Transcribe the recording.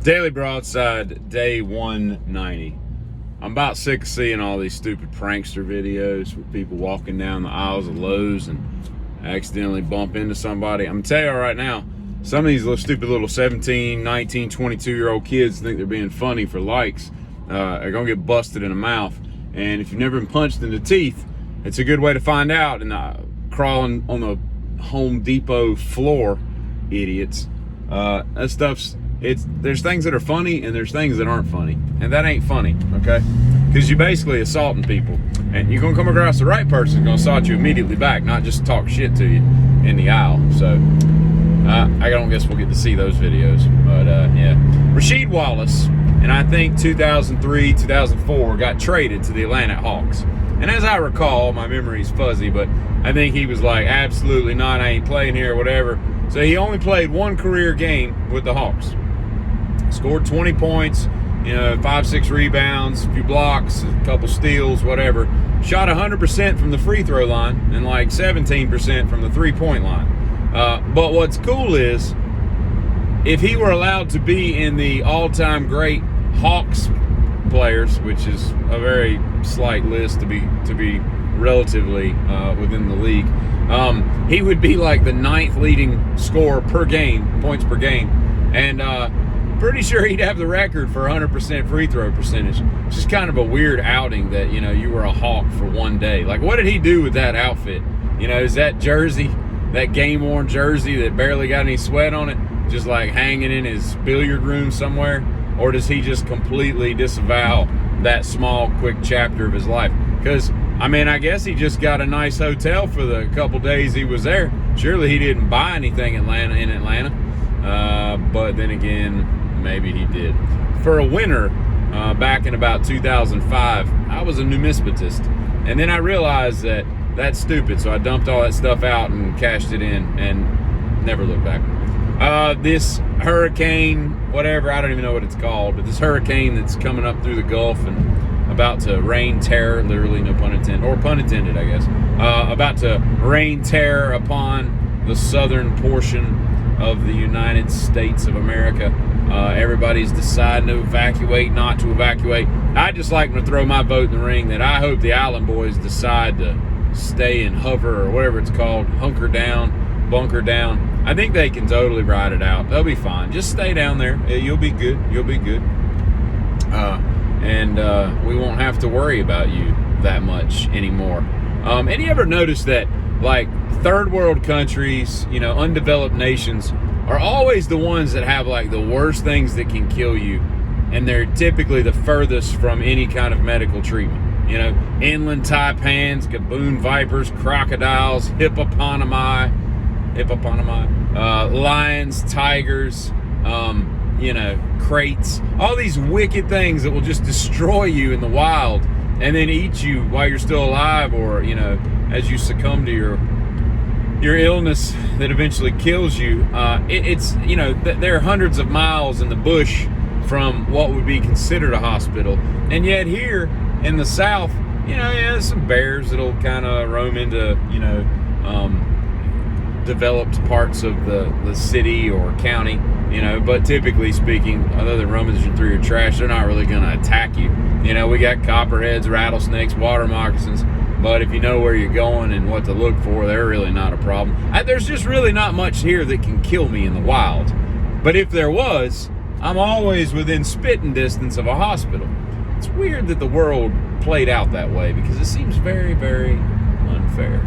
Daily Broadside, day 190. I'm about sick of seeing all these stupid prankster videos with people walking down the aisles of Lowe's and accidentally bump into somebody. I'm gonna tell you right now, some of these little stupid little 17, 19, 22-year-old kids think they're being funny for likes. Are gonna get busted in the mouth. And if you've never been punched in the teeth, it's a good way to find out. And crawling on the Home Depot floor, idiots. That stuff's, there's things that are funny and there's things that aren't funny, and that ain't funny, okay? Because you're basically assaulting people, and you're gonna come across the right person who's gonna assault you immediately back, not just talk shit to you in the aisle. So I don't guess we'll get to see those videos, but yeah. Rasheed Wallace, and I think 2003, 2004 got traded to the Atlanta Hawks. And as I recall, my memory's fuzzy, but I think he was like, absolutely not, I ain't playing here or whatever. So he only played one career game with the Hawks. Scored 20 points, 5-6 rebounds, a few blocks, a couple steals, whatever. Shot 100% from the free throw line and like 17% from the three-point line. But what's cool is, if he were allowed to be in the all-time great Hawks players, which is a very slight list to be relatively within the league, he would be like the 9th leading scorer per game, points per game, and pretty sure he'd have the record for 100% free throw percentage. It's just kind of a weird outing that, you were a Hawk for one day. Like, what did he do with that outfit? Is that jersey, that game-worn jersey that barely got any sweat on it, just like hanging in his billiard room somewhere? Or does he just completely disavow that small, quick chapter of his life? Because, I guess he just got a nice hotel for the couple days he was there. Surely he didn't buy anything in Atlanta. But then again, maybe he did. For a winter, back in about 2005, I was a numismatist. And then I realized that that's stupid, so I dumped all that stuff out and cashed it in and never looked back. This hurricane, whatever, I don't even know what it's called, but this hurricane that's coming up through the Gulf and about to rain terror, literally, no pun intended, or pun intended, I guess, about to rain terror upon the southern portion of the United States of America. Everybody's deciding to evacuate, not to evacuate. I'd just like to throw my vote in the ring that I hope the Island Boys decide to stay and hover, or whatever it's called, hunker down, bunker down. I think they can totally ride it out. They'll be fine. Just stay down there. You'll be good. You'll be good. And we won't have to worry about you that much anymore. And you ever notice that, like, third world countries, undeveloped nations are always the ones that have like the worst things that can kill you, and they're typically the furthest from any kind of medical treatment. Inland taipans, gaboon vipers, crocodiles, hippopotami, lions, tigers, crates, all these wicked things that will just destroy you in the wild and then eat you while you're still alive, or as you succumb to your illness that eventually kills you. There are hundreds of miles in the bush from what would be considered a hospital, and yet here in the South, there's some bears that'll kind of roam into developed parts of the city or county, but typically speaking, other than rummaging through your trash, they're not really going to attack you. We got copperheads, rattlesnakes, water moccasins, but if you know where you're going and what to look for, they're really not a problem. There's just really not much here that can kill me in the wild. But if there was, I'm always within spitting distance of a hospital. It's weird that the world played out that way, because it seems very, very unfair.